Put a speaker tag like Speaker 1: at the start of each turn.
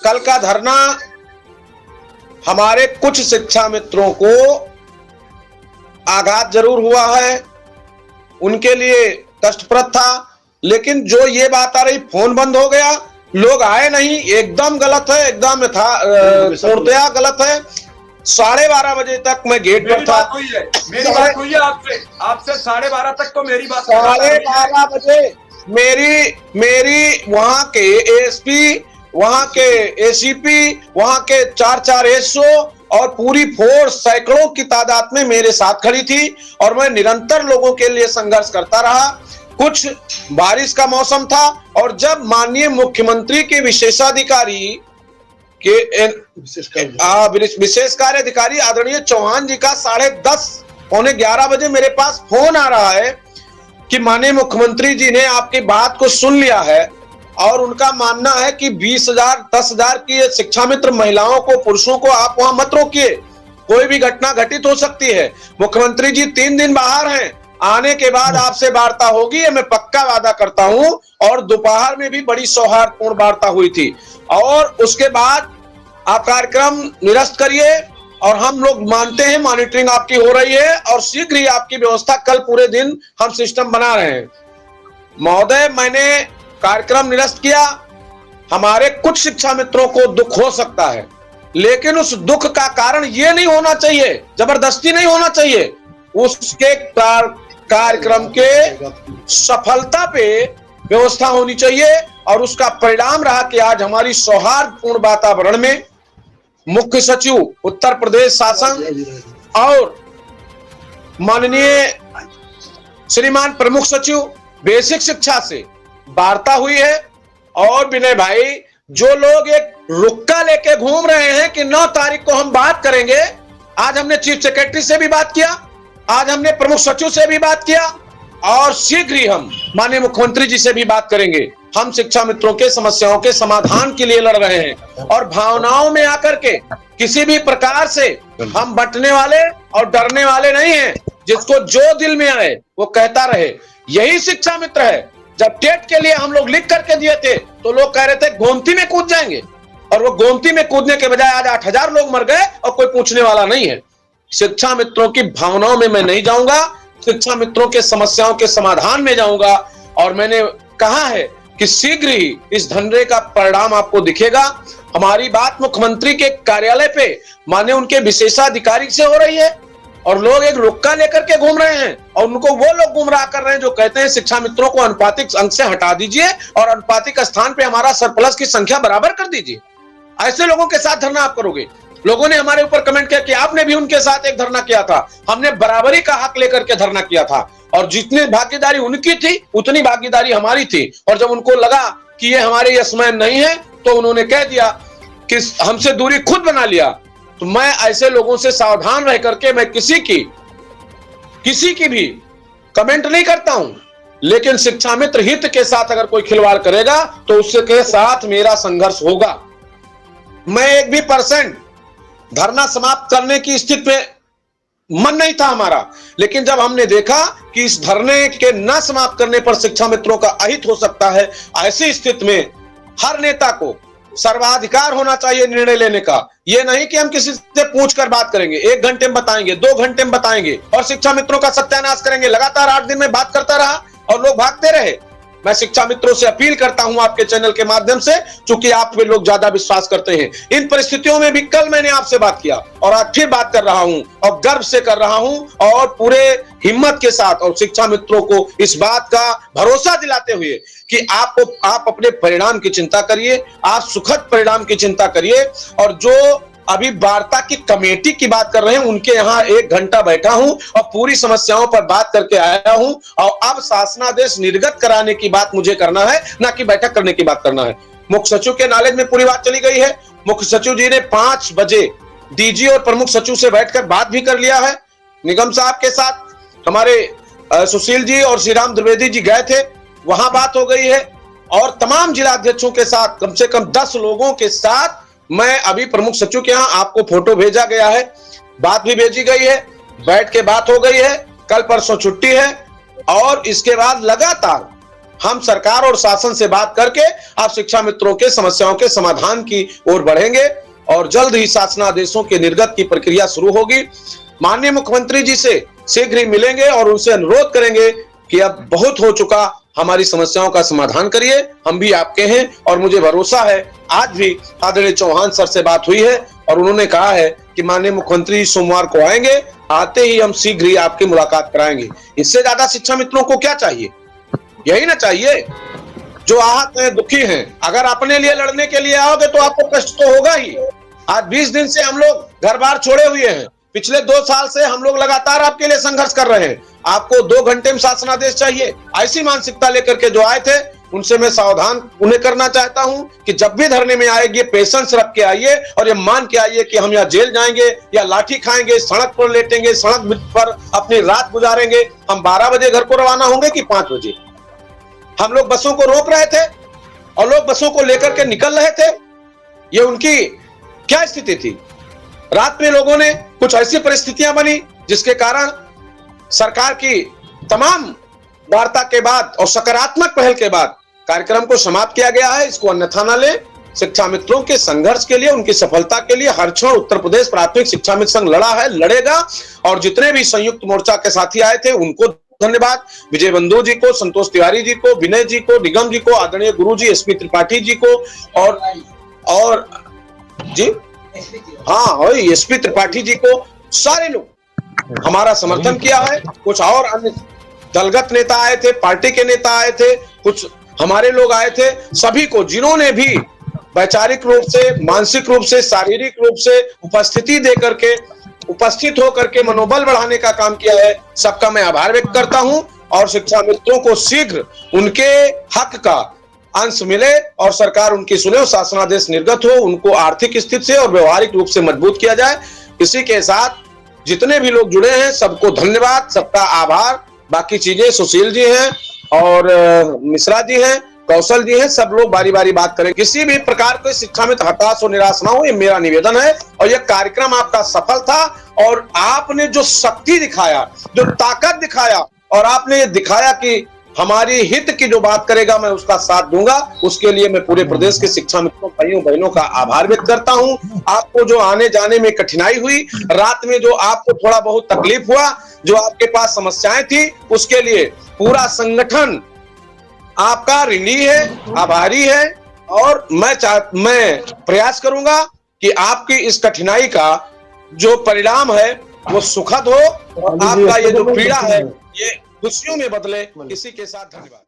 Speaker 1: कल का धरना हमारे कुछ शिक्षा मित्रों को आघात जरूर हुआ है, उनके लिए कष्टप्रद था, लेकिन जो ये बात आ रही फोन बंद हो गया, लोग आए नहीं, एकदम गलत है, एकदम पूर्णतया गलत है। 12:30 बजे तक मैं गेट पर था।
Speaker 2: मेरी बात हुई है आपसे 12:30 तक तो मेरी बात
Speaker 1: 12:30 बजे मेरी वहां के एएसपी, वहां के एसीपी, वहां के 4 एसओ और पूरी फोर्स सैकड़ों की तादाद में मेरे साथ खड़ी थी और मैं निरंतर लोगों के लिए संघर्ष करता रहा। कुछ बारिश का मौसम था और जब माननीय मुख्यमंत्री के विशेषाधिकारी के विशेष कार्य अधिकारी आदरणीय चौहान जी का 10:30 पौने 11 बजे मेरे पास फोन आ रहा है कि माननीय मुख्यमंत्री जी ने आपकी बात को सुन लिया है और उनका मानना है कि 20,000 10,000 की शिक्षा मित्र महिलाओं को, पुरुषों को आप वहां मत रोकिए, कोई भी घटना घटित हो सकती है। मुख्यमंत्री जी 3 दिन बाहर हैं, आने के बाद आपसे वार्ता होगी, ये मैं पक्का वादा करता हूं। और दोपहर में भी बड़ी सौहार्दपूर्ण वार्ता हुई थी और उसके बाद आप कार्यक्रम निरस्त करिए और हम लोग मानते हैं मॉनिटरिंग आपकी हो रही है और शीघ्र ही आपकी व्यवस्था, कल पूरे दिन हम सिस्टम बना रहे हैं। महोदय, मैंने कार्यक्रम निरस्त किया। हमारे कुछ शिक्षा मित्रों को दुख हो सकता है, लेकिन उस दुख का कारण यह नहीं होना चाहिए, जबरदस्ती नहीं होना चाहिए। उसके कार्यक्रम के सफलता पे व्यवस्था होनी चाहिए और उसका परिणाम रहा कि आज हमारी सौहार्दपूर्ण वातावरण में मुख्य सचिव उत्तर प्रदेश शासन और माननीय श्रीमान प्रमुख सचिव बेसिक शिक्षा से वार्ता हुई है। और विनय भाई, जो लोग एक रुक्का लेके घूम रहे हैं कि 9 तारीख को हम बात करेंगे, आज हमने चीफ सेक्रेटरी से भी बात किया, आज हमने प्रमुख सचिव से भी बात किया और शीघ्र ही हम माननीय मुख्यमंत्री जी से भी बात करेंगे। हम शिक्षा मित्रों के समस्याओं के समाधान के लिए लड़ रहे हैं और भावनाओं में आकर के किसी भी प्रकार से हम बंटने वाले और डरने वाले नहीं हैं। जिसको जो दिल में आए वो कहता रहे, यही शिक्षा मित्र है। जब टेट के लिए हम लोग लिख करके दिए थे तो लोग कह रहे थे गोमती में कूद जाएंगे, और वो गोमती में कूदने के बजाय आज 8,000 लोग मर गए और कोई पूछने वाला नहीं है। शिक्षा मित्रों की भावनाओं में मैं नहीं जाऊंगा, शिक्षा मित्रों के समस्याओं के समाधान में जाऊंगा। और मैंने कहा है कि शीघ्र ही इस धरने का परिणाम आपको दिखेगा। हमारी बात मुख्यमंत्री के कार्यालय पे माननीय उनके विशेषाधिकारी से हो रही है और लोग एक रुक्का लेकर के घूम रहे हैं और उनको वो लोग गुमराह कर रहे हैं जो कहते हैं शिक्षा मित्रों को अनुपातिक अंक से हटा दीजिए और अनुपातिक स्थान पे हमारा सरप्लस की संख्या बराबर कर दीजिए। ऐसे लोगों के साथ धरना आप करोगे? लोगों ने हमारे ऊपर कमेंट किया कि आपने भी उनके साथ एक धरना किया था। हमने बराबरी का हक लेकर के धरना किया था और जितनी भागीदारी उनकी थी उतनी भागीदारी हमारी थी। और जब उनको लगा कि ये हमारे यशमैन नहीं है तो उन्होंने कह दिया कि हमसे दूरी खुद बना लिया। तो मैं ऐसे लोगों से सावधान रह करके मैं किसी की भी कमेंट नहीं करता हूं, लेकिन शिक्षा मित्र हित के साथ अगर कोई खिलवाड़ करेगा तो उसके साथ मेरा संघर्ष होगा। मैं 1% धरना समाप्त करने की स्थिति में मन नहीं था हमारा, लेकिन जब हमने देखा कि इस धरने के न समाप्त करने पर शिक्षा मित्रों का अहित हो सकता है, ऐसी स्थिति में हर नेता को सर्वाधिकार होना चाहिए निर्णय लेने का। यह नहीं कि हम किसी से पूछकर बात करेंगे, 1 घंटे में बताएंगे, 2 घंटे में बताएंगे और शिक्षा मित्रों का सत्यानाश करेंगे। लगातार 8 दिन में बात करता रहा और लोग भागते रहे। मैं शिक्षा मित्रों से अपील करता हूं आपके चैनल के माध्यम से, चूंकि आप पे लोग ज्यादा विश्वास करते हैं। इन परिस्थितियों में भी कल मैंने आपसे बात किया और आज फिर बात कर रहा हूं और गर्व से कर रहा हूं और पूरे हिम्मत के साथ और शिक्षा मित्रों को इस बात का भरोसा दिलाते हुए कि आप अपने परिणाम की चिंता करिए, आप सुखद परिणाम की चिंता करिए। और जो अभी वार्ता की कमेटी की बात कर रहे हैं, उनके यहाँ 1 घंटा बैठा हूं और पूरी समस्याओं पर बात करके आया हूं और अब शासनादेश निर्गत कराने की बात मुझे करना है, ना कि बैठक करने की बात करना है। मुख्य सचिव के नॉलेज में पूरी बात चली गई है। मुख्य सचिव जी ने 5 बजे डीजी और प्रमुख सचिव से बैठकर बात भी कर लिया है। निगम साहब के साथ हमारे सुशील जी और श्रीराम द्विवेदी जी गए थे, वहां बात हो गई है और तमाम जिलाध्यक्षों के साथ कम से कम 10 लोगों के साथ मैं अभी प्रमुख सचिव के यहाँ, आपको फोटो भेजा गया है, बात भी भेजी गई है, बैठ के बात हो गई है। कल परसों छुट्टी है और इसके बाद लगातार हम सरकार और शासन से बात करके आप शिक्षा मित्रों के समस्याओं के समाधान की ओर बढ़ेंगे और जल्द ही शासनादेशों के निर्गत की प्रक्रिया शुरू होगी। माननीय मुख्यमंत्री जी से शीघ्र ही मिलेंगे और उनसे अनुरोध करेंगे कि अब बहुत हो चुका, हमारी समस्याओं का समाधान करिए, हम भी आपके हैं। और मुझे भरोसा है, आज भी आदरणीय चौहान सर से बात हुई है और उन्होंने कहा है कि माननीय मुख्यमंत्री सोमवार को आएंगे, आते ही हम शीघ्र ही आपकी मुलाकात कराएंगे। इससे ज्यादा शिक्षा मित्रों को क्या चाहिए? यही ना चाहिए। जो आहत हैं, दुखी हैं, अगर अपने लिए लड़ने के लिए आओगे तो आपको कष्ट तो होगा ही। आज 20 दिन से हम लोग घर बार छोड़े हुए हैं, पिछले 2 साल से हम लोग लगातार आपके लिए संघर्ष कर रहे हैं। आपको 2 घंटे में शासनादेश चाहिए, ऐसी मानसिकता लेकर के जो आए थे उनसे मैं सावधान उन्हें करना चाहता हूं कि जब भी धरने में आएगी पेशेंस रख के आइए और ये मान के आइए कि हम यहाँ जेल जाएंगे या लाठी खाएंगे, सड़क पर लेटेंगे, सड़क पर अपनी रात गुजारेंगे। हम 12 बजे घर को रवाना होंगे कि 5 बजे? हम लोग बसों को रोक रहे थे और लोग बसों को लेकर के निकल रहे थे। ये उनकी क्या स्थिति थी? रात में लोगों ने कुछ ऐसी परिस्थितियां बनी जिसके कारण सरकार की तमाम वार्ता के बाद और सकारात्मक पहल के बाद कार्यक्रम को समाप्त किया गया है। इसको अन्यथा न ले। शिक्षा मित्रों के संघर्ष के लिए, उनकी सफलता के लिए हर क्षण उत्तर प्रदेश प्राथमिक शिक्षा मित्र संघ लड़ा है, लड़ेगा। और जितने भी संयुक्त मोर्चा के साथी आए थे उनको धन्यवाद। विजय बंधु जी को, संतोष तिवारी जी को, विनय जी को, निगम जी को, आदरणीय गुरु जी एसपी त्रिपाठी जी को और जी हाँ एसपी त्रिपाठी जी को, सारे लोग हमारा समर्थन किया है। कुछ और अन्य दलगत नेता आए थे, पार्टी के नेता आए थे, कुछ हमारे लोग आए थे। सभी को, जिन्होंने भी वैचारिक रूप से, मानसिक रूप से, शारीरिक रूप से उपस्थिति दे करके, उपस्थित होकर के मनोबल बढ़ाने का काम किया है, सबका मैं आभार व्यक्त करता हूं। और शिक्षा मित्रों को शीघ्र उनके हक का अंश मिले और सरकार उनकी सुने और शासनादेश निर्गत हो, उनको आर्थिक स्थिति से और व्यवहारिक रूप से मजबूत किया जाए। इसी के साथ जितने भी लोग जुड़े हैं सबको धन्यवाद, सबका आभार। बाकी चीजें सुशील जी हैं और मिश्रा जी हैं, कौशल जी हैं, सब लोग बारी बारी बात करें। किसी भी प्रकार के शिक्षा में हताश और निराश ना हो, ये मेरा निवेदन है। और यह कार्यक्रम आपका सफल था और आपने जो शक्ति दिखाया, जो ताकत दिखाया और आपने ये दिखाया कि हमारी हित की जो बात करेगा मैं उसका साथ दूंगा, उसके लिए मैं पूरे प्रदेश के शिक्षा मित्रों, भाइयों बहनों का आभार व्यक्त करता हूं। आपको जो आने जाने में कठिनाई हुई, रात में जो आपको थोड़ा बहुत तकलीफ हुआ, जो आपके पास समस्याएं थी, उसके लिए पूरा संगठन आपका ऋणी है, आभारी है। और मैं प्रयास करूंगा कि आपकी इस कठिनाई का जो परिणाम है वो सुखद हो और आपका ये जो पीड़ा है ये खुशियों में बदले। इसी के साथ धन्यवाद।